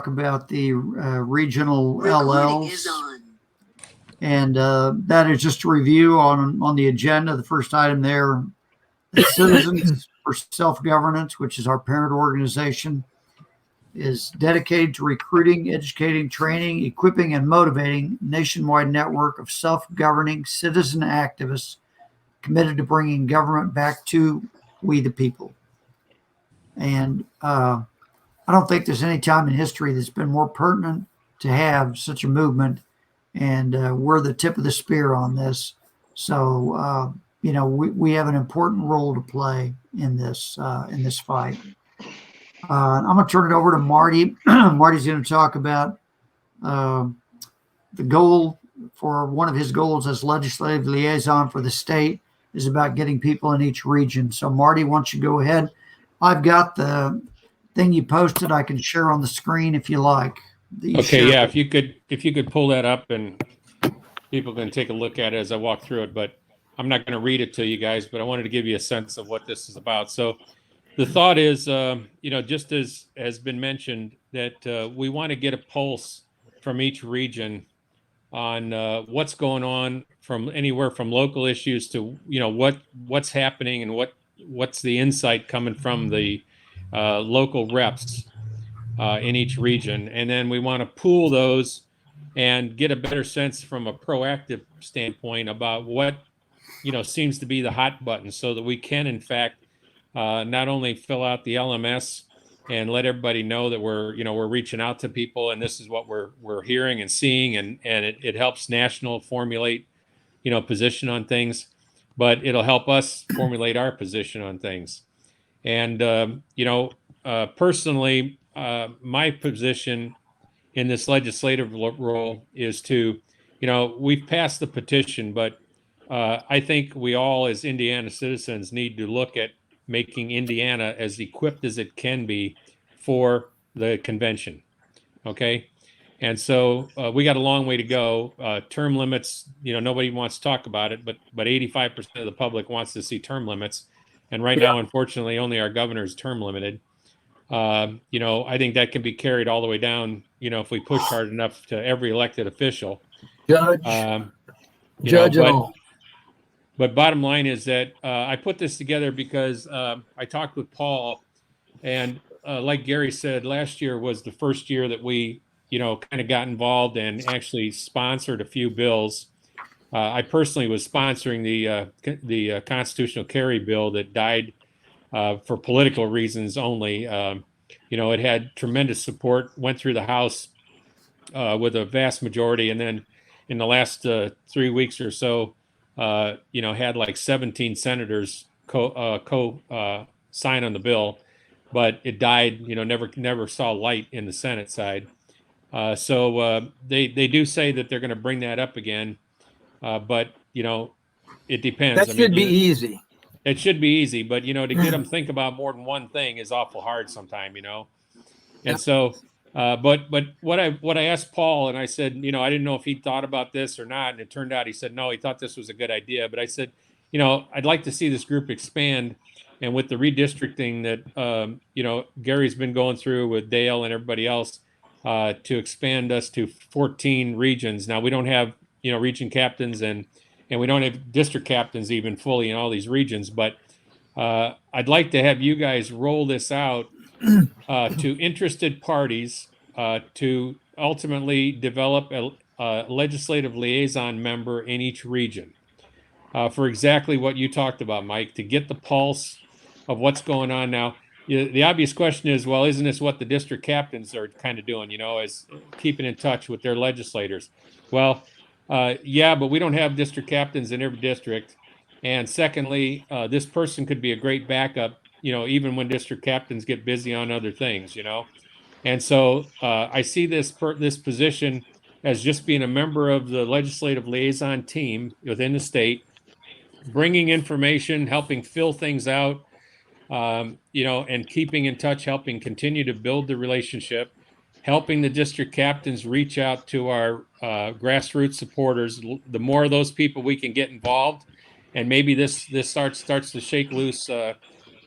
about the regional LLs. And that is just a review on the agenda. The first item there, the Citizens for Self-Governance, which is our parent organization, is dedicated to recruiting, educating, training, equipping, and motivating a nationwide network of self-governing citizen activists committed to bringing government back to we the people. And I don't think there's any time in history that's been more pertinent to have such a movement, and we're the tip of the spear on this. So, we have an important role to play in this fight. I'm going to turn it over to Marty. Marty's going to talk about the goal for one of his goals as legislative liaison for the state is about getting people in each region. So, Marty, why don't you go ahead? I've got the thing you posted. I can share on the screen if you like. Okay, yeah. If you could pull that up and people can take a look at it as I walk through it. But I'm not going to read it to you guys. But I wanted to give you a sense of what this is about. So, the thought is, just as has been mentioned, that we want to get a pulse from each region on what's going on, from anywhere from local issues to what's happening and what's the insight coming from the local reps in each region, and then we want to pool those and get a better sense from a proactive standpoint about what seems to be the hot button, so that we can in fact not only fill out the LMS and let everybody know that we're reaching out to people and this is what we're hearing and seeing, and it helps national formulate position on things, but it'll help us formulate our position on things. And personally, my position in this legislative role is to, we've passed the petition, but I think we all as Indiana citizens need to look at making Indiana as equipped as it can be for the convention. Okay. And so we got a long way to go. Term limits, nobody wants to talk about it, but 85% of the public wants to see term limits. And right now, unfortunately, only our governor is term limited. I think that can be carried all the way down, if we push hard enough to every elected official. But bottom line is that I put this together because I talked with Paul, and like Gary said, last year was the first year that we, kind of got involved and actually sponsored a few bills. I personally was sponsoring the constitutional carry bill that died for political reasons only. It had tremendous support, went through the House with a vast majority, and then in the last 3 weeks or so, had like 17 senators sign on the bill, but it died. Never saw light in the Senate side. So they do say that they're going to bring that up again, but it depends. That should be easy. It should be easy, but to get them think about more than one thing is awful hard sometime. And so. But what I asked Paul, and I said, I didn't know if he thought about this or not, and it turned out he said no, he thought this was a good idea. But I said, I'd like to see this group expand, and with the redistricting that Gary's been going through with Dale and everybody else, to expand us to 14 regions. Now we don't have region captains and we don't have district captains even fully in all these regions, but I'd like to have you guys roll this out to interested parties to ultimately develop a legislative liaison member in each region for exactly what you talked about, Mike, to get the pulse of what's going on now. The obvious question is, well, isn't this what the district captains are kind of doing, as keeping in touch with their legislators? Well, yeah, but we don't have district captains in every district. And secondly, this person could be a great backup, even when district captains get busy on other things, And so I see this position as just being a member of the legislative liaison team within the state, bringing information, helping fill things out, and keeping in touch, helping continue to build the relationship, helping the district captains reach out to our grassroots supporters. The more of those people we can get involved, and maybe this starts to shake loose,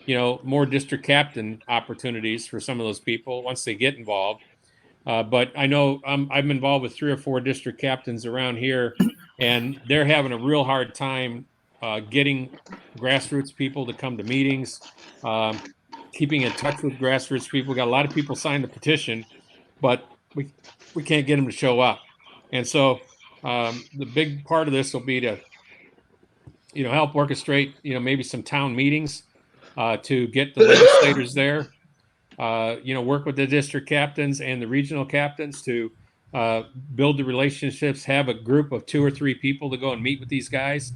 more district captain opportunities for some of those people once they get involved. But I know I'm involved with 3 or 4 district captains around here, and they're having a real hard time getting grassroots people to come to meetings, um, keeping in touch with grassroots people. We got a lot of people signed the petition, but we can't get them to show up. And so the big part of this will be to help orchestrate maybe some town meetings to get the legislators there. Work with the district captains and the regional captains to build the relationships, have a group of 2 or 3 people to go and meet with these guys.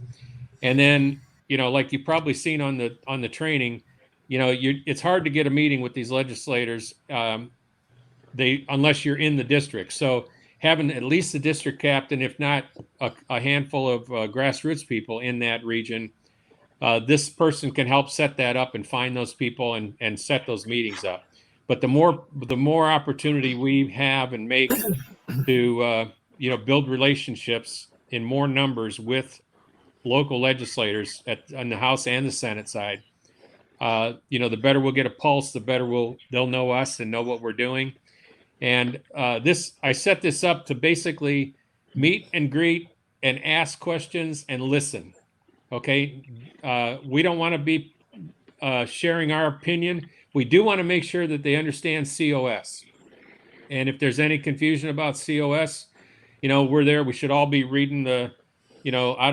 And then, like you've probably seen on the training, it's hard to get a meeting with these legislators unless you're in the district. So having at least the district captain, if not a handful of grassroots people in that region, this person can help set that up and find those people and set those meetings up. But the more opportunity we have and make to build relationships in more numbers with local legislators on the House and the Senate side, the better we'll get a pulse, the better they'll know us and know what we're doing. And I set this up to basically meet and greet and ask questions and listen. Okay, we don't want to be sharing our opinion. We do want to make sure that they understand COS. And if there's any confusion about COS, we're there. We should all be reading out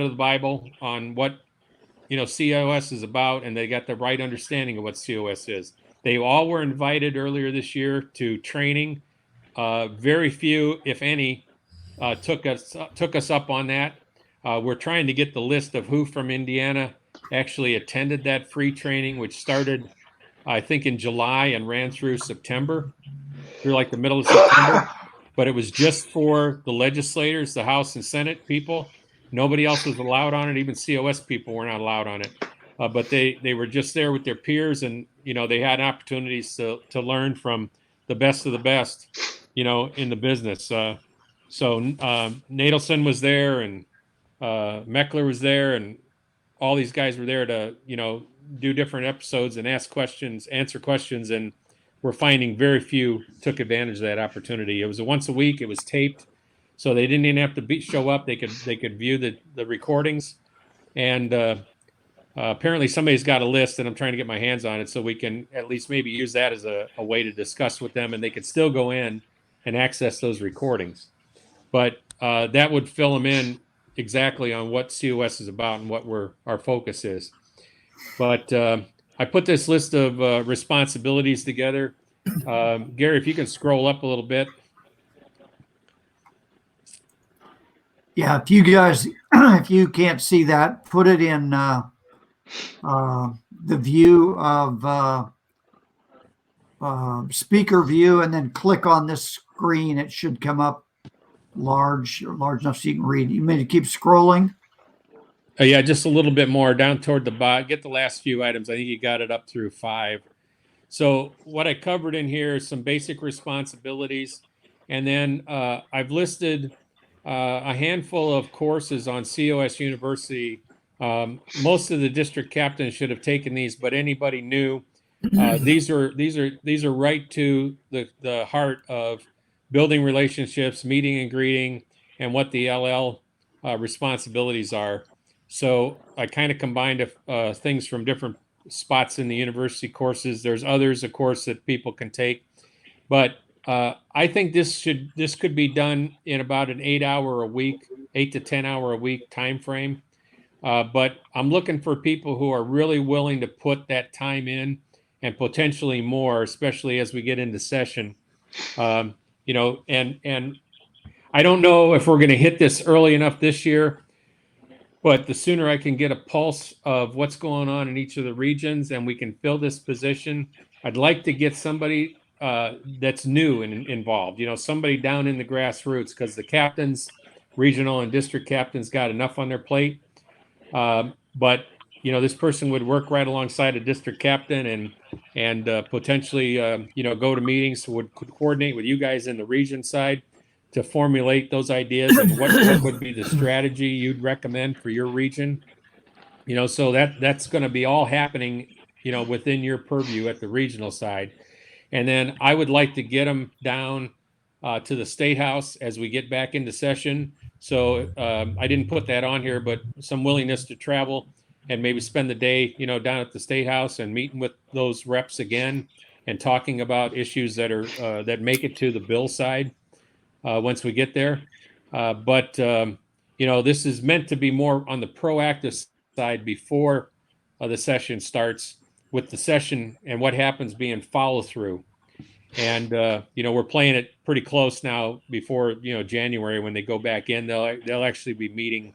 of the Bible on what COS is about, and they got the right understanding of what COS is. They all were invited earlier this year to training. Very few, if any, took us up on that. We're trying to get the list of who from Indiana actually attended that free training, which started, I think, in July and ran through September, through like the middle of September. But it was just for the legislators, the House and Senate people. Nobody else was allowed on it. Even COS people were not allowed on it. But they were just there with their peers, and they had opportunities to learn from the best of the best, in the business. So Nadelson was there, and Meckler was there, and all these guys were there to do different episodes and ask questions, answer questions, and we're finding very few took advantage of that opportunity. It was a once a week. It was taped, so they didn't even have to show up. They could view the recordings, and apparently somebody's got a list, and I'm trying to get my hands on it so we can at least maybe use that as a way to discuss with them, and they could still go in and access those recordings. But that would fill them in exactly on what COS is about and what our focus is. But I put this list of responsibilities together. Gary, if you can scroll up a little bit. Yeah, if you guys, if you can't see that, put it in the view of speaker view, and then click on this screen. It should come up large enough so you can read. You may keep scrolling. Yeah, just a little bit more down toward the bottom. Get the last few items. I think you got it up through 5. So what I covered in here is some basic responsibilities. And then I've listed a handful of courses on COS University. Most of the district captains should have taken these, but anybody new, these are right to the heart of building relationships, meeting and greeting, and what the LL responsibilities are. So I kind of combined things from different spots in the university courses. There's others, of course, that people can take, but I think this could be done in about an 8-hour a week, 8 to 10 hour a week time frame. But I'm looking for people who are really willing to put that time in, and potentially more, especially as we get into session. And I don't know if we're going to hit this early enough this year, but the sooner I can get a pulse of what's going on in each of the regions and we can fill this position, I'd like to get somebody that's new and involved, somebody down in the grassroots, because the captains, regional and district captains, got enough on their plate. But this person would work right alongside a district captain and potentially go to meetings, would coordinate with you guys in the region side to formulate those ideas and what would be the strategy you'd recommend for your region. So that's going to be all happening within your purview at the regional side. And then I would like to get them down to the State House as we get back into session. So I didn't put that on here, but some willingness to travel and maybe spend the day, down at the State House and meeting with those reps again and talking about issues that are that make it to the bill side once we get there. But this is meant to be more on the proactive side before the session starts, with the session and what happens being follow through. And we're playing it pretty close now before January when they go back in. They'll actually be meeting,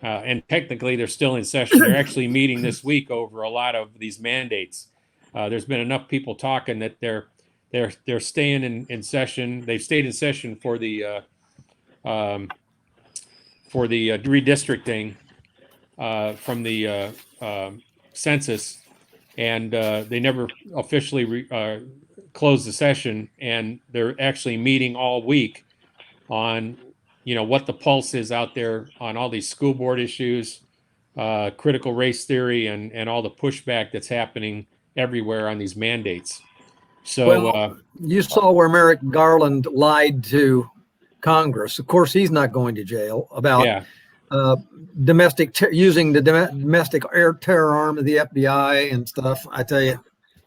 and technically they're still in session. They're actually meeting this week over a lot of these mandates. There's been enough people talking that they're staying in session. They've stayed in session for the redistricting from the census, and they never officially closed the session. And they're actually meeting all week on what the pulse is out there on all these school board issues, critical race theory, and all the pushback that's happening everywhere on these mandates. So you saw where Merrick Garland lied to Congress. Of course, he's not going to jail about using the domestic air terror arm of the FBI and stuff. I tell you.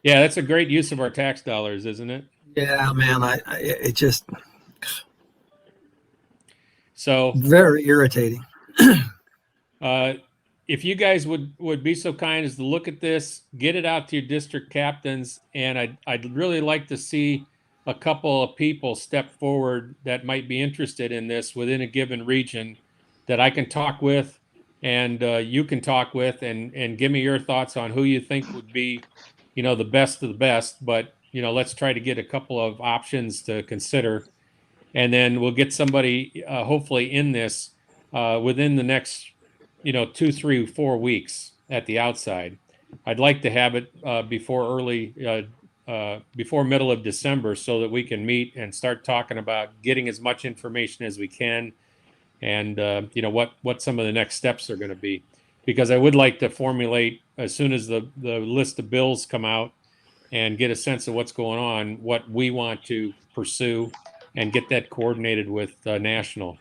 Yeah, that's a great use of our tax dollars, isn't it? Yeah, man. It just so very irritating. If you guys would be so kind as to look at this, get it out to your district captains, and I'd really like to see a couple of people step forward that might be interested in this within a given region that I can talk with, and you can talk with, and give me your thoughts on who you think would be, the best of the best. But let's try to get a couple of options to consider, and then we'll get somebody hopefully in this within the next 2, 3, 4 weeks at the outside. I'd like to have it before middle of December, so that we can meet and start talking about getting as much information as we can, and what some of the next steps are going to be. Because I would like to formulate, as soon as the list of bills come out, and get a sense of what's going on, what we want to pursue, and get that coordinated with national.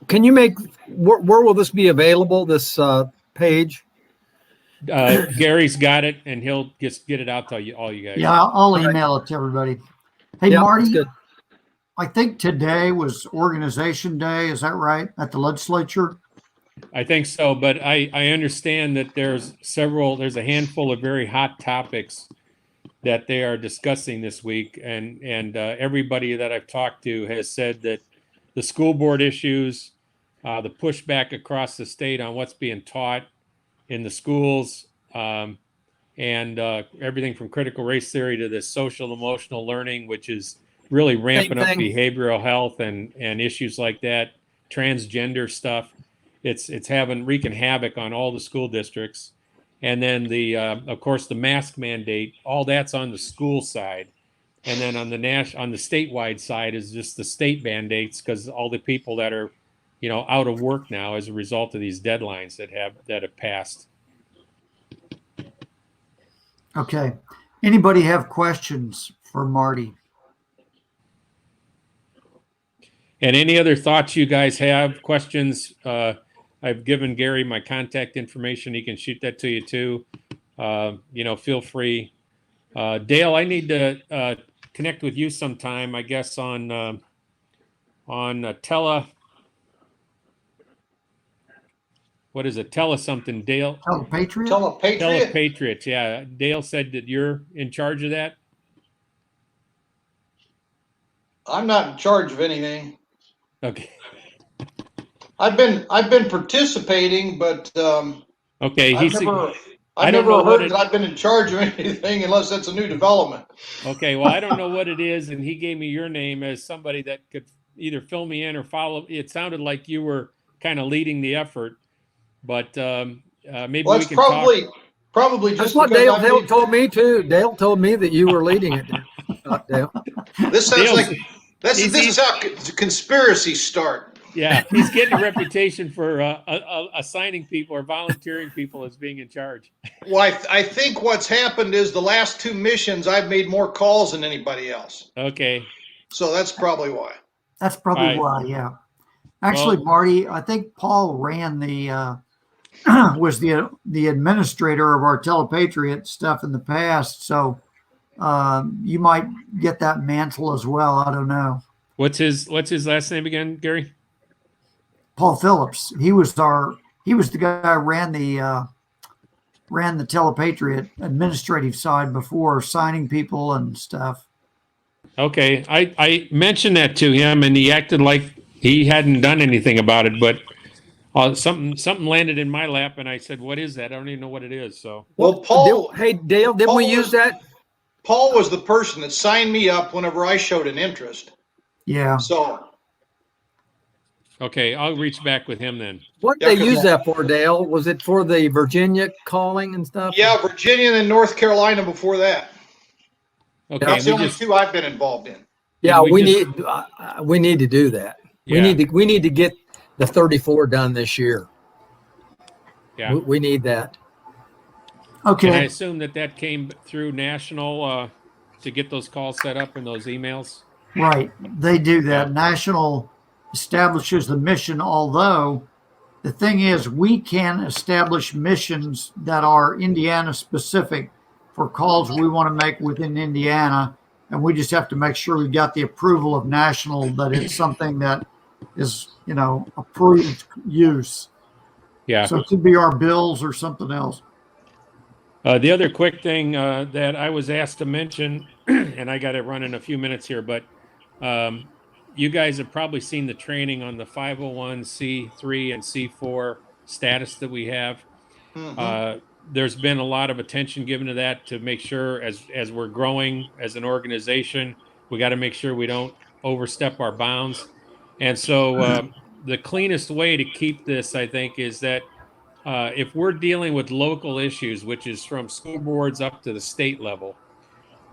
Can you where will this be available, this page? Gary's got it, and he'll just get it out to all you guys. Yeah, I'll email it to everybody. Hey, yeah, Marty, good. I think today was Organization Day. Is that right? At the legislature? I think so, but I understand that there's a handful of very hot topics that they are discussing this week, and everybody that I've talked to has said that the school board issues, the pushback across the state on what's being taught in the schools, and everything from critical race theory to this social emotional learning, which is really ramping up behavioral health and issues like that, transgender stuff. It's wreaking havoc on all the school districts. And then of course the mask mandate, all that's on the school side. And then on the statewide side is just the state mandates, because all the people that are, out of work now as a result of these deadlines that have passed. Okay. Anybody have questions for Marty? And any other thoughts you guys have, questions? I've given Gary my contact information. He can shoot that to you too. Feel free. Dale, I need to connect with you sometime, I guess, on what is it? Something, Dale. Telepatriot? Telepatriot, yeah. Dale said that you're in charge of that. I'm not in charge of anything. Okay. I've been participating, but okay. I've never heard that I've been in charge of anything unless that's a new development. Okay, well, I don't know what it is, and he gave me your name as somebody that could either fill me in or follow. It sounded like you were kind of leading the effort, but maybe we can probably talk. Probably just that's what Dale told me too. Dale told me that you were leading it. Dale. This sounds like this is how conspiracies start. Yeah, he's getting a reputation for assigning people or volunteering people as being in charge. Well, I think what's happened is the last 2 missions I've made more calls than anybody else. Okay. So that's probably why. That's probably Right. why, yeah. Actually, Well- Marty, I think Paul ran the was the administrator of our Telepatriot stuff in the past. So you might get that mantle as well. I don't know. What's his last name again, Gary? Paul Phillips. He was the guy who ran the Telepatriot administrative side before, signing people and stuff. Okay, I mentioned that to him, and he acted like he hadn't done anything about it. But something landed in my lap, and I said, "What is that? I don't even know what it is." So, Well, Paul. Hey, Dale, didn't we use that? Paul was the person that signed me up whenever I showed an interest. Yeah. So, okay, I'll reach back with him then. What Yeah, did they 'cause- use that for, Dale? Was it for the Virginia calling and stuff? yeah, Virginia and North Carolina before that. Okay, That's the we only just two I've been involved in. Yeah, we we just- need to do that. Yeah. We need to get the 34 done this year. yeah. We need that. And I Okay. assume that came through national to get those calls set up and those emails. Right. They do that. Yeah. National establishes the mission, although the thing is, we can establish missions that are Indiana specific for calls we want to make within Indiana. And we just have to make sure we've got the approval of national, that it's something that is, approved use. Yeah. So it could be our bills or something else. The other quick thing that I was asked to mention, and I got to run in a few minutes here, but you guys have probably seen the training on the 501c3 and C4 status that we have. Mhm. There's been a lot of attention given to that to make sure as we're growing as an organization, we got to make sure we don't overstep our bounds. And so the cleanest way to keep this, I think, is that if we're dealing with local issues, which is from school boards up to the state level,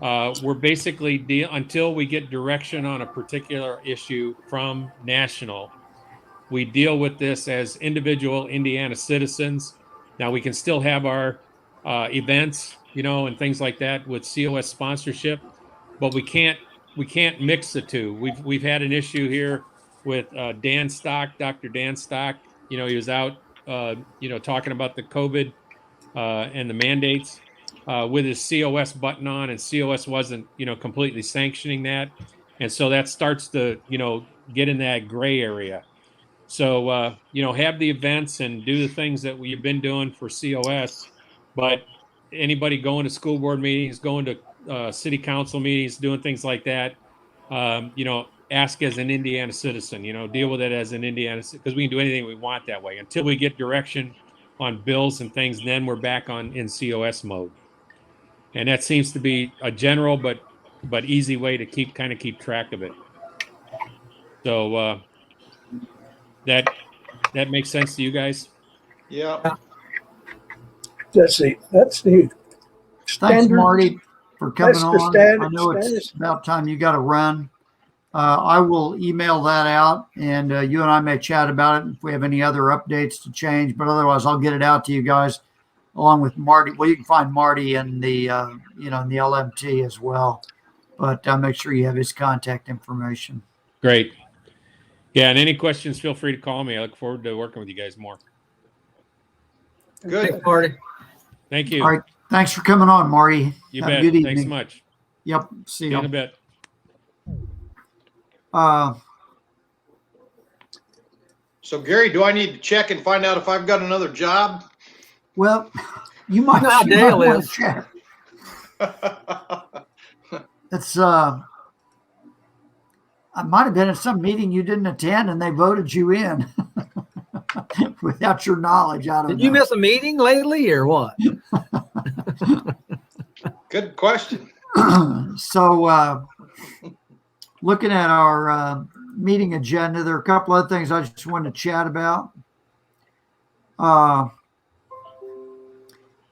we're basically until we get direction on a particular issue from national, we deal with this as individual Indiana citizens. Now we can still have our events, and things like that with COS sponsorship, but we can't mix the two. We've had an issue here with Dan Stock, Dr. Dan Stock. He was out, talking about the COVID and the mandates with his COS button on, and COS wasn't, completely sanctioning that, and so that starts to, get in that gray area. So, have the events and do the things that we've been doing for COS, but anybody going to school board meetings, going to city council meetings, doing things like that, ask as an Indiana citizen, deal with it as an Indiana, because we can do anything we want that way until we get direction on bills and things. Then we're back in COS mode. And that seems to be a general, but easy way to keep track of it. So, that makes sense to you guys? Yeah. That's the Thanks, standard. Marty, for coming That's the on. I know standard. it's about time you got to run. I will email that out, and you and I may chat about it if we have any other updates to change. But otherwise, I'll get it out to you guys along with Marty. Well, you can find Marty in the in the LMT as well. But make sure you have his contact information. Great. Yeah, and any questions, feel free to call me. I look forward to working with you guys more. Good. Thanks, Marty. Thank you. All right. Thanks for coming on, Marty. You Have a bet. good Thanks evening. much. Yep. See See you in a you. bit. So, Gary, do I need to check and find out if I've got another job? Well, you might. You know how you Dale might wanna is. check. It's I might have been at some meeting you didn't attend, and they voted you in without your knowledge. I don't Did know. you miss a meeting lately or what? Good question. So, looking at our meeting agenda, there are a couple other things I just wanted to chat about.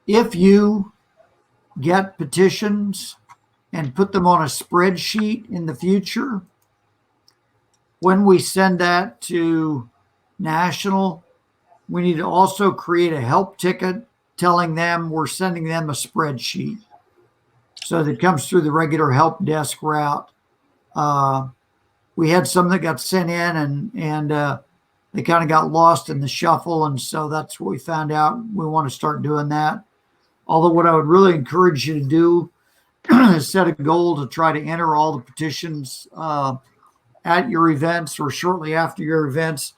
If you get petitions and put them on a spreadsheet in the future, when we send that to national, we need to also create a help ticket telling them we're sending them a spreadsheet. So that it comes through the regular help desk route. We had some that got sent in and they kind of got lost in the shuffle. And so that's what we found out. We want to start doing that. Although what I would really encourage you to do is set a goal to try to enter all the petitions at your events or shortly after your events.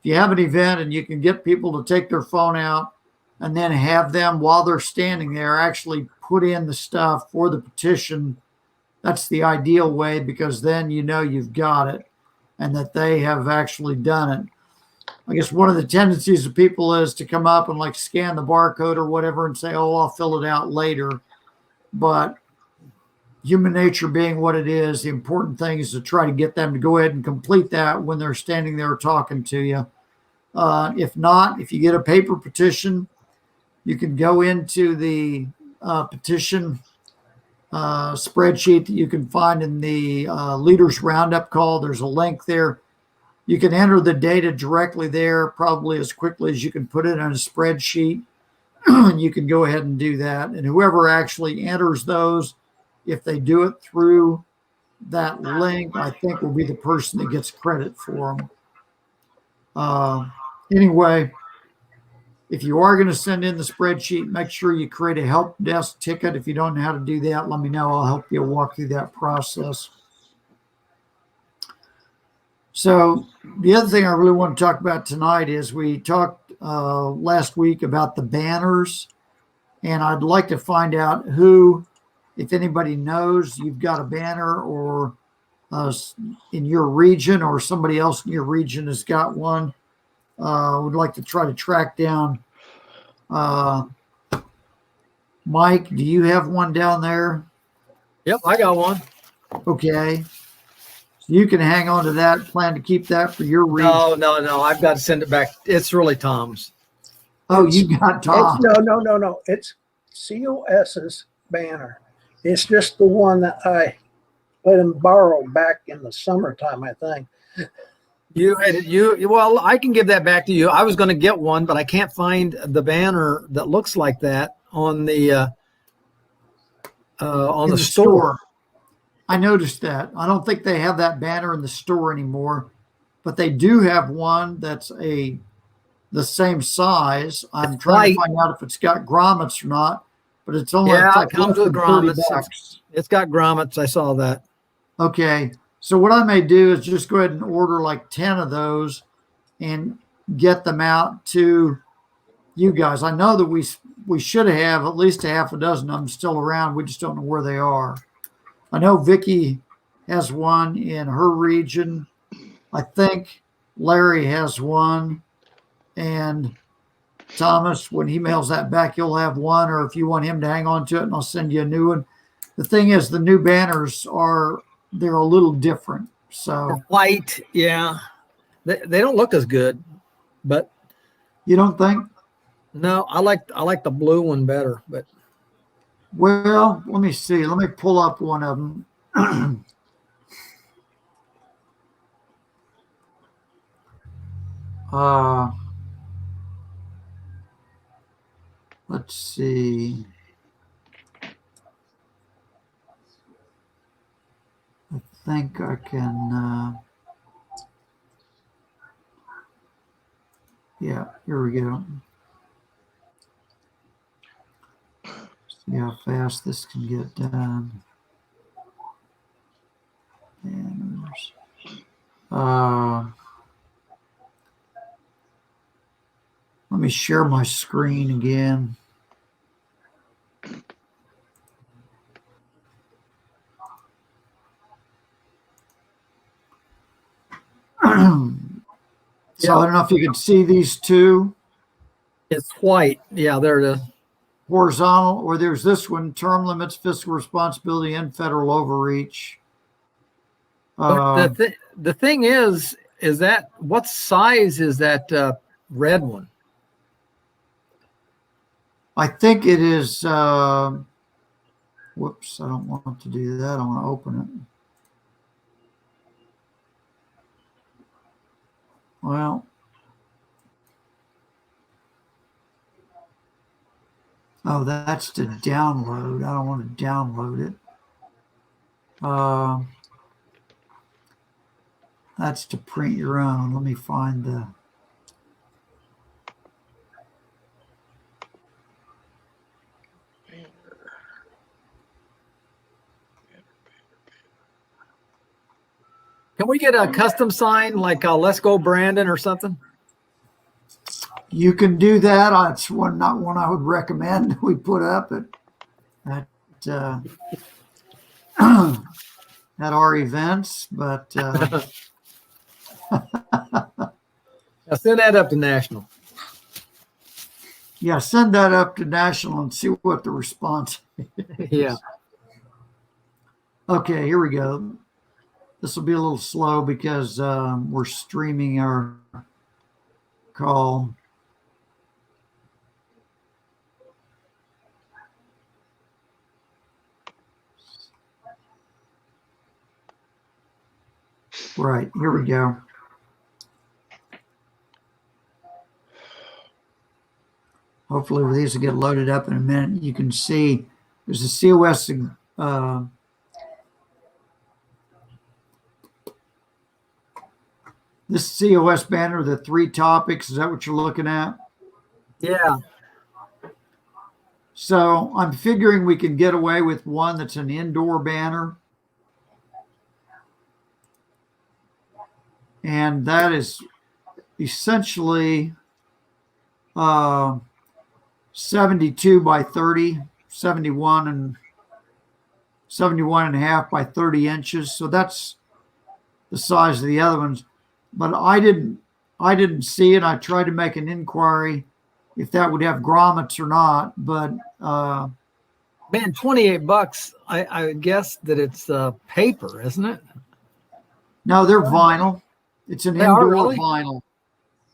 If you have an event and you can get people to take their phone out and then have them, while they're standing there, actually put in the stuff for the petition, that's the ideal way, because then you know you've got it and that they have actually done it. I guess one of the tendencies of people is to come up and like scan the barcode or whatever and say, oh, I'll fill it out later. But human nature being what it is, the important thing is to try to get them to go ahead and complete that when they're standing there talking to you. If not, if you get a paper petition, you can go into the petition spreadsheet that you can find in the Leaders Roundup call. There's a link there. You can enter the data directly there, probably as quickly as you can put it in a spreadsheet. You can go ahead and do that. And whoever actually enters those, if they do it through that link, I think will be the person that gets credit for them. Anyway, if you are going to send in the spreadsheet, make sure you create a help desk ticket. If you don't know how to do that, let me know. I'll help you walk through that process. So the other thing I really want to talk about tonight is we talked last week about the banners, and I'd like to find out who, if anybody knows you've got a banner or in your region or somebody else in your region has got one. Would like to try to track down. Mike, do you have one down there? Yep, I got one. Okay. So you can hang on to that, plan to keep that for your region. No. I've got to send it back. It's really Tom's. Oh, you got Tom. No. It's COS's banner. It's just the one that I let him borrow back in the summertime, I think. Well, I can give that back to you. I was going to get one, but I can't find the banner that looks like that on the store. I noticed that. I don't think they have that banner in the store anymore, but they do have one that's the same size. I'm trying to find out if it's got grommets or not, but it's only it like comes with grommets. $30. It's got grommets. I saw that. Okay. So what I may do is just go ahead and order like 10 of those and get them out to you guys. I know that we should have at least a half a dozen of them still around. We just don't know where they are. I know Vicky has one in her region. I think Larry has one. And Thomas, when he mails that back, you'll have one, or if you want him to hang on to it, and I'll send you a new one. The thing is, the new banners they're a little different. So white, yeah, they don't look as good, but you don't think? No, I like the blue one better. But well, let me see. Let me pull up one of them. Let's see. I think I can. Yeah, here we go. See how fast this can get done. Banners. Let me share my screen again. So I don't know if you can see these two. It's white. Yeah, there it is. Horizontal, or there's this one, term limits, fiscal responsibility, and federal overreach. But the thing is that what size is that red one? I think it is, whoops, I don't want to do that. I want to open it. Well, oh, that's to download. I don't want to download it. That's to print your own. Let me find the. Can we get a custom sign like Let's Go Brandon or something? You can do that. That's not one I would recommend we put up at at our events, but Now send that up to national. yeah, send that up to national and see what the response is. Yeah. Okay, here we go. This will be a little slow because we're streaming our call. Right, here we go. Hopefully these will get loaded up in a minute. You can see there's a COS this COS banner, the 3 topics, is that what you're looking at? Yeah. So I'm figuring we can get away with one that's an indoor banner. And that is essentially 72 by 30, 71 and 71.5 by 30 inches. So that's the size of the other ones. But I didn't see it. I tried to make an inquiry if that would have grommets or not. But man, $28. I guess that it's paper, isn't it? No, they're vinyl. It's an They are, indoor really? vinyl.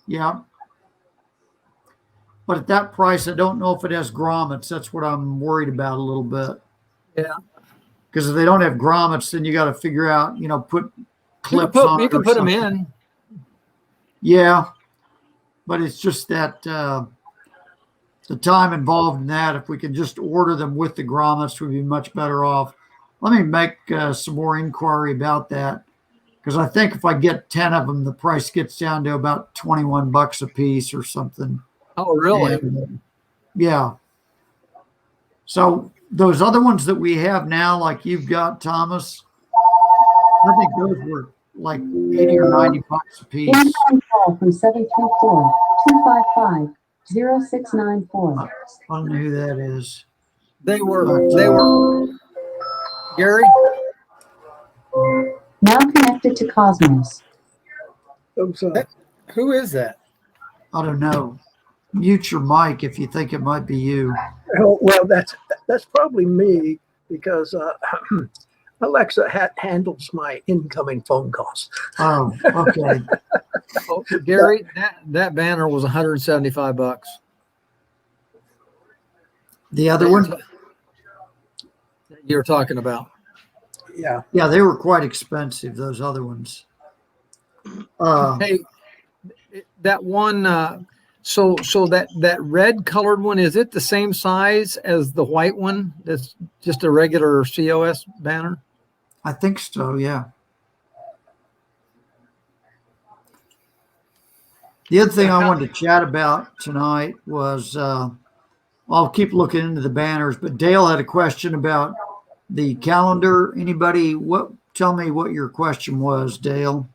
Yeah. But at that price, I don't know if it has grommets. That's what I'm worried about a little bit. Yeah. Because if they don't have grommets, then you got to figure out, put clips on it. You can or put them something. in. Yeah. But it's just that the time involved in that, if we can just order them with the grommets, we'd be much better off. Let me make some more inquiry about that. Because I think if I get 10 of them, the price gets down to about $21 a piece or something. Oh, really? And, yeah. So those other ones that we have now, like you've got, Thomas, I think those were like 80 or $90 a piece. Incoming call from 734-255-0694. I don't know who that is. They were Gary? Now connected to Cosmos. Those, Who is that? I don't know. Mute your mic if you think it might be you. well, that's probably me because Alexa handles my incoming phone calls. Oh, okay. Oh, Gary, that banner was $175. The other one? You're talking about. Yeah. Yeah, they were quite expensive, those other ones. Hey, that one, so that red colored one, is it the same size as the white one? That's just a regular COS banner? I think so, yeah. The other thing I wanted to chat about tonight was I'll keep looking into the banners, but Dale had a question about the calendar. Anybody, tell me what your question was, Dale.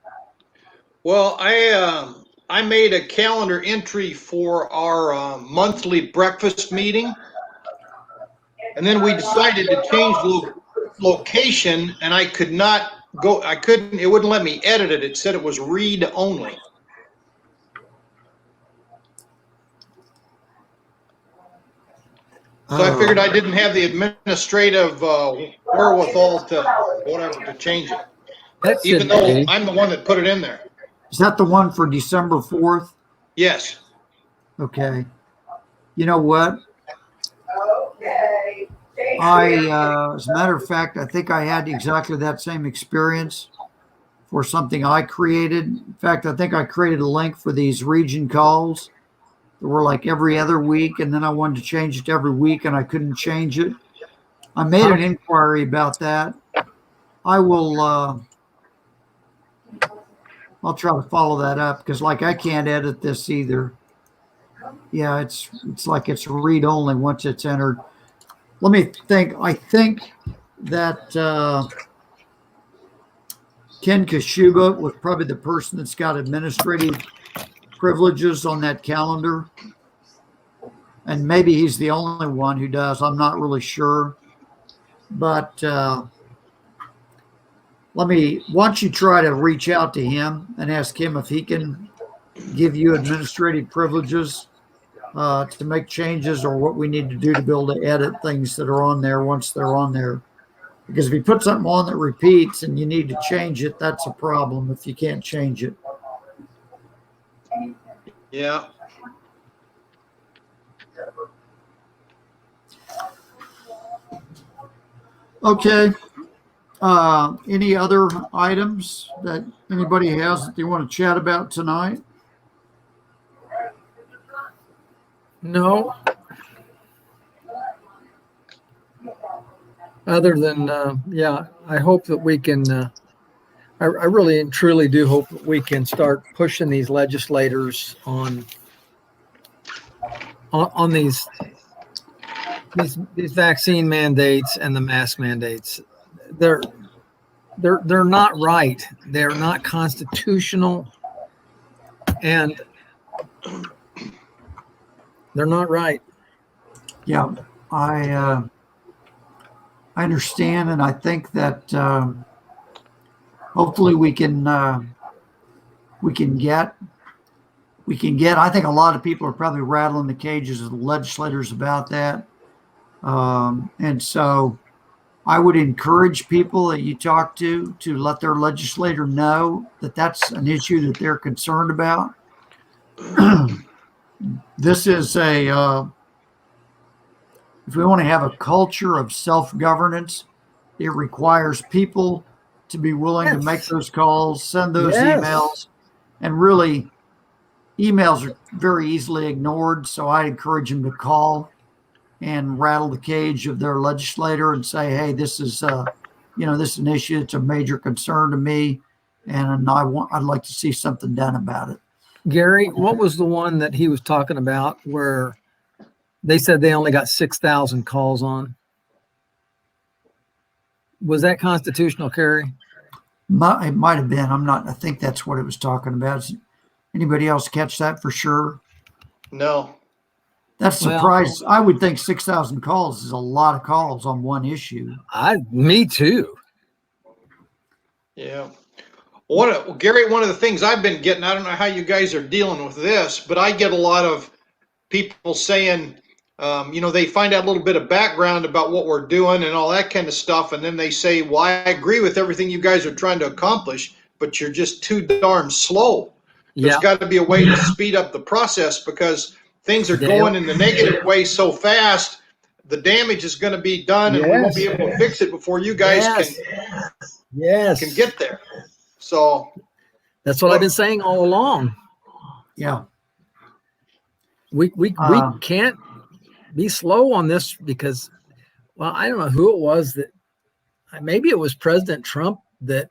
Well, I made a calendar entry for our monthly breakfast meeting, and then we decided to change location, and I could not go. It wouldn't let me edit it. It said it was read only. So I figured I didn't have the administrative wherewithal to change it, even though I'm the one that put it in there. Is that the one for December 4th? Yes. Okay. You know what? As a matter of fact, I think I had exactly that same experience for something I created. In fact, I think I created a link for these region calls that were like every other week, and then I wanted to change it to every week, and I couldn't change it. I made an inquiry about that. I will I'll try to follow that up because like I can't edit this either. Yeah, it's like it's read only once it's entered. Let me think. I think that Ken Kashuba was probably the person that's got administrative privileges on that calendar. And maybe he's the only one who does. I'm not really sure. But why don't you try to reach out to him and ask him if he can give you administrative privileges to make changes or what we need to do to be able to edit things that are on there once they're on there. Because if you put something on that repeats and you need to change it, that's a problem if you can't change it. Yeah. Okay. Any other items that anybody has that they want to chat about tonight? No. Other than, yeah, I hope that we can, I really and truly do hope that we can start pushing these legislators on these vaccine mandates and the mask mandates. They're not right. They're not constitutional, and they're not right. Yeah, I understand, and I think that hopefully we can get. I think a lot of people are probably rattling the cages of the legislators about that, and so I would encourage people that you talk to let their legislator know that that's an issue that they're concerned about. This is if we want to have a culture of self-governance, it requires people to be willing to make those calls, send those emails, and really, emails are very easily ignored. So I encourage them to call and rattle the cage of their legislator and say, "Hey, this is, this is an issue. It's a major concern to me, and I'd like to see something done about it." Gary, what was the one that he was talking about where they said they only got 6,000 calls on? Was that constitutional, Kerry? It might have been. I think that's what it was talking about. Anybody else catch that for sure? No. That's surprising. I would think 6,000 calls is a lot of calls on one issue. Me too. Yeah. Gary, one of the things I've been getting, I don't know how you guys are dealing with this, but I get a lot of people saying, they find out a little bit of background about what we're doing and all that kind of stuff. And then they say, well, I agree with everything you guys are trying to accomplish, but you're just too darn slow. There's got to be a way to speed up the process because things are going in the negative way so fast. The damage is going to be done and we won't be able to fix it before you guys can get there. So that's what I've been saying all along. Yeah. We can't be slow on this because, well, I don't know who it was that maybe it was President Trump but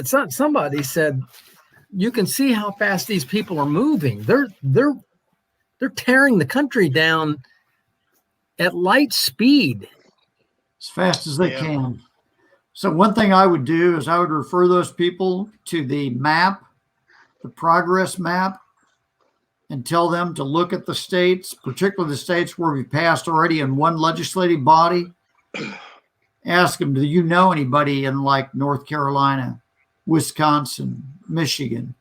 somebody said, you can see how fast these people are moving. They're tearing the country down at light speed. As fast as they can. So one thing I would do is I would refer those people to the map, the progress map, and tell them to look at the states, particularly the states where we passed already in one legislative body. Ask them, do you know anybody in like North Carolina, Wisconsin, Michigan,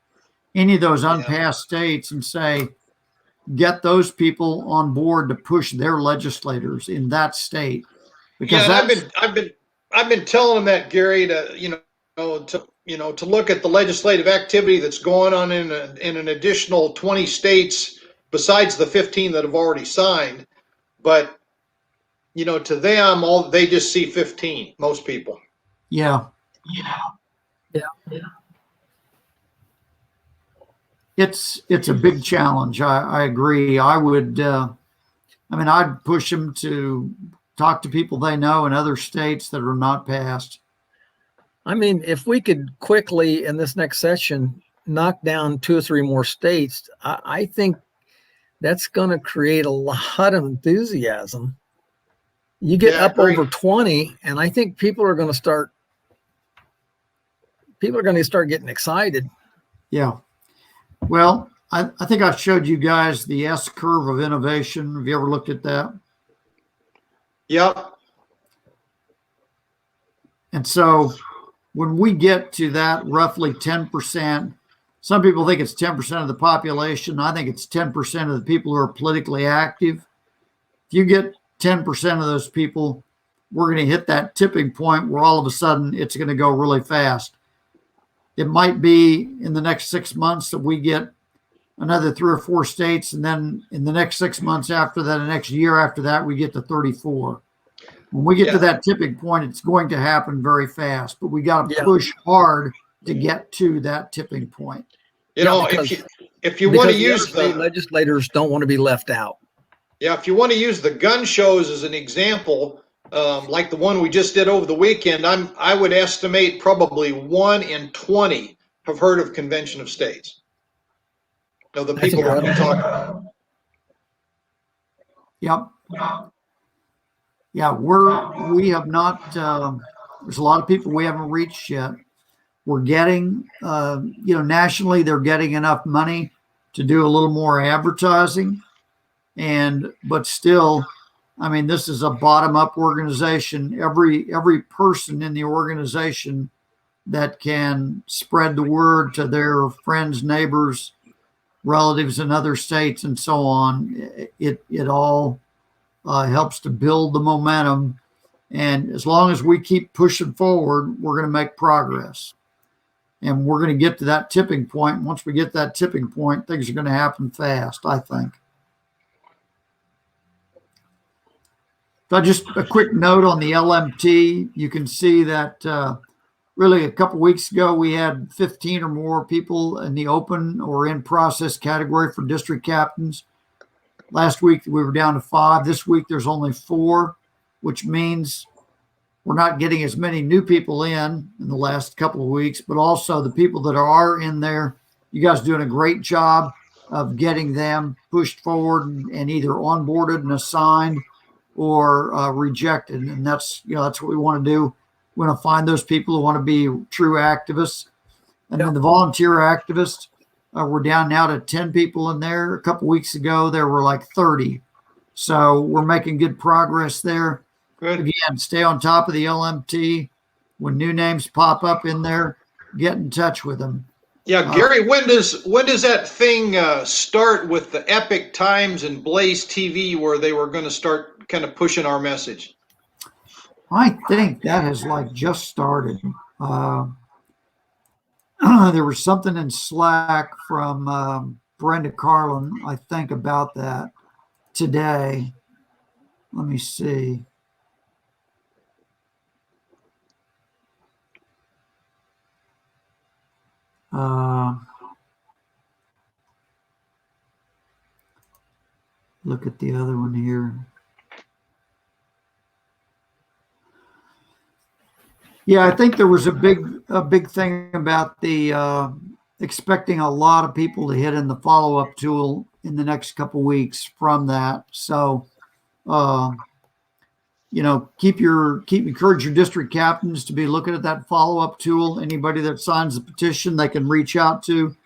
any of those unpassed states, and say, get those people on board to push their legislators in that state. Because I've been telling them that, Gary, to look at the legislative activity that's going on in an additional 20 states besides the 15 that have already signed. But to them, they just see 15. Most people. Yeah. It's a big challenge. I agree. I would. I'd push them to talk to people they know in other states that are not passed. I mean, if we could quickly in this next session knock down 2 or 3 more states, I think that's going to create a lot of enthusiasm. You get Yeah, I up agree. over 20, and I think people are going to start getting excited. Yeah. Well, I think I showed you guys the S curve of innovation. Have you ever looked at that? Yep. And so when we get to that roughly 10%, some people think it's 10% of the population. I think it's 10% of the people who are politically active. If you get 10% of those people, we're going to hit that tipping point where all of a sudden it's going to go really fast. It might be in the next 6 months that we get another 3 or 4 states. And then in the next 6 months after that, the next year after that, we get to 34. When we get to that tipping point, it's going to happen very fast, but we got to push hard to get to that tipping point. You know, if you want to use state legislators don't want to be left out. Yeah, if you want to use the gun shows as an example, like the one we just did over the weekend, I would estimate probably 1 in 20 have heard of Convention of States. Of the people that we talk about. Yep. Yeah, we have not. There's a lot of people we haven't reached yet. We're getting, nationally, they're getting enough money to do a little more advertising, but still, I mean, this is a bottom-up organization. Every person in the organization that can spread the word to their friends, neighbors, relatives in other states, and so on, it all helps to build the momentum. And as long as we keep pushing forward, we're going to make progress. And we're going to get to that tipping point. And once we get that tipping point, things are going to happen fast, I think. So just a quick note on the LMT. You can see that really a couple weeks ago, we had 15 or more people in the open or in process category for district captains. Last week, we were down to 5. This week, there's only 4, which means we're not getting as many new people in the last couple of weeks, but also the people that are in there, you guys are doing a great job of getting them pushed forward and either onboarded and assigned or rejected. And that's what we want to do. We want to find those people who want to be true activists. And then the volunteer activists, we're down now to 10 people in there. A couple weeks ago, there were like 30. So we're making good progress there. Good. Again, stay on top of the LMT. When new names pop up in there, get in touch with them. Yeah, Gary, when does that thing start with the Epic Times and Blaze TV where they were going to start kind of pushing our message? I think that has just started. There was something in Slack from Brenda Carlin, I think, about that today. Let me see. Look at the other one here. Yeah, I think there was a big thing about the expecting a lot of people to hit in the follow-up tool in the next couple of weeks from that. So, encourage your district captains to be looking at that follow-up tool. Anybody that signs the petition, they can reach out to,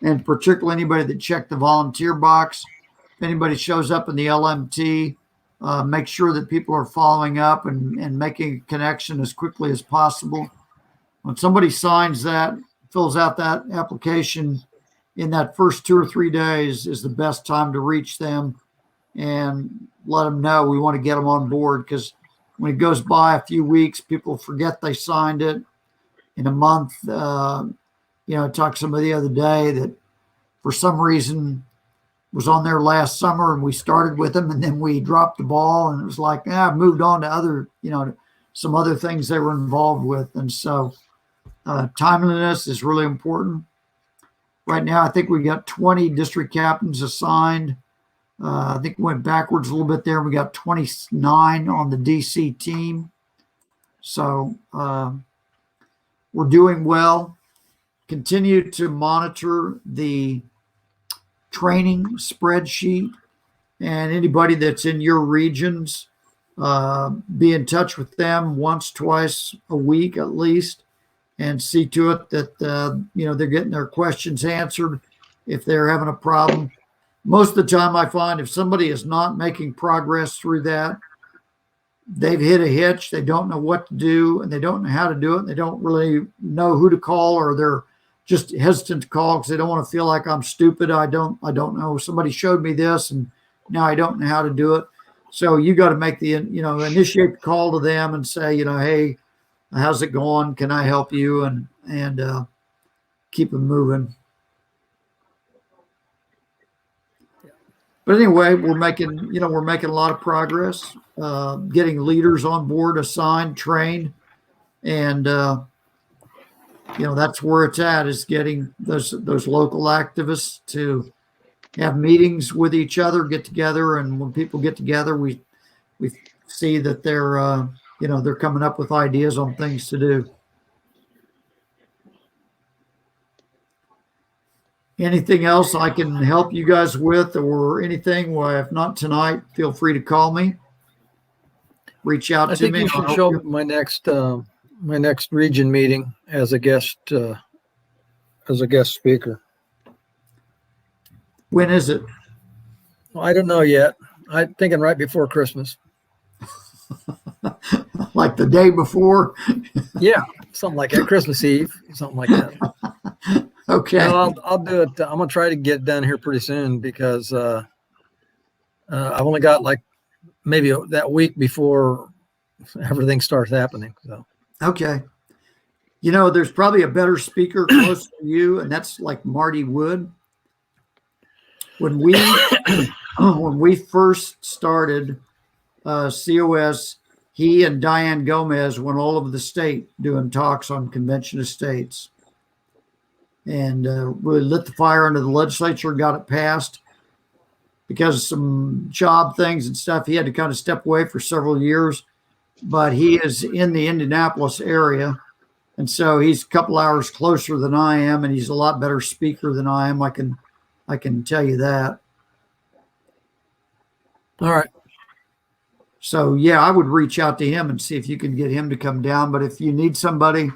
and particularly anybody that checked the volunteer box. If anybody shows up in the LMT, make sure that people are following up and making a connection as quickly as possible. When somebody signs that, fills out that application, in that first 2 or 3 days is the best time to reach them and let them know we want to get them on board, because when it goes by a few weeks, people forget they signed it. In a month, I talked to somebody the other day that for some reason was on there last summer and we started with them and then we dropped the ball and it was like, I've moved on to other, some other things they were involved with. And so timeliness is really important. Right now, I think we got 20 district captains assigned. I think we went backwards a little bit there. We got 29 on the DC team. So we're doing well. Continue to monitor the training spreadsheet, and anybody that's in your regions, be in touch with them once, twice a week at least, and see to it that they're getting their questions answered if they're having a problem. Most of the time I find if somebody is not making progress through that, they've hit a hitch, they don't know what to do, and they don't know how to do it, and they don't really know who to call, or they're just hesitant to call because they don't want to feel like I'm stupid. I don't know. Somebody showed me this and now I don't know how to do it. So you got to make initiate the call to them and say, hey, how's it going? Can I help you? And keep them moving. But anyway, we're making a lot of progress, getting leaders on board, assigned, trained, and that's where it's at, is getting those local activists to have meetings with each other, get together, and when people get together, we see that they're coming up with ideas on things to do. Anything else I can help you guys with, or anything? Well, if not tonight, feel free to call me. Reach out I to think me. you should show up at my next region meeting as a guest speaker. When is it? Well, I don't know yet. I'm thinking right before Christmas. Like the day before? Yeah, something like that. Christmas Eve, something like that. Okay. No, I'll do it. I'm gonna try to get it done here pretty soon because I've only got like maybe that week before everything starts happening. So okay. There's probably a better speaker close to you, and that's like Marty Wood. When we first started COS, he and Diane Gomez went all over the state doing talks on convention estates, and really lit the fire under the legislature, got it passed. Because of some job things and stuff, he had to kind of step away for several years, but he is in the Indianapolis area. And so he's a couple hours closer than I am, and he's a lot better speaker than I am. I can tell you that. all right. So yeah, I would reach out to him and see if you can get him to come down. But if you need somebody,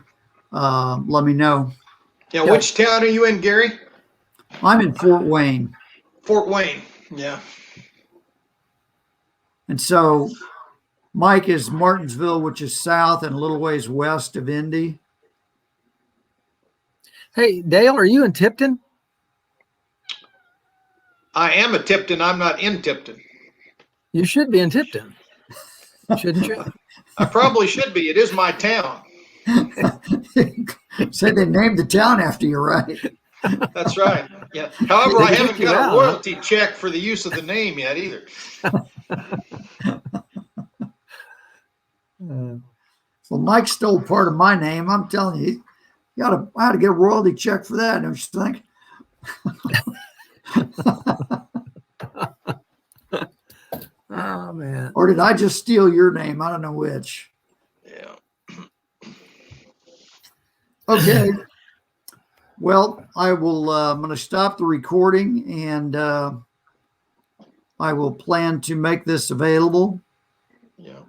let me know. Yeah, which town are you in, Gary? I'm in Fort Wayne. Fort Wayne. Yeah. And so Mike is Martinsville, which is south and a little ways west of Indy. Hey, Dale, are you in Tipton? I am a Tipton. I'm not in Tipton. You should be in Tipton, shouldn't you? I probably should be. It is my town. Say they named the town after you, right? That's right. Yeah. However, I They haven't kicked you got out, a royalty check for the use of the name yet either. Well, Mike stole part of my name. I'm telling you, I had to get a royalty check for that, don't you think? Oh man. Or did I just steal your name? I don't know which. Yeah. Okay. Well, I will. I'm going to stop the recording, and I will plan to make this available. Yeah.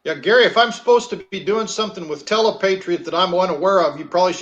Yeah, Gary, if I'm supposed to be doing something with Telepatriot that I'm unaware of, you probably should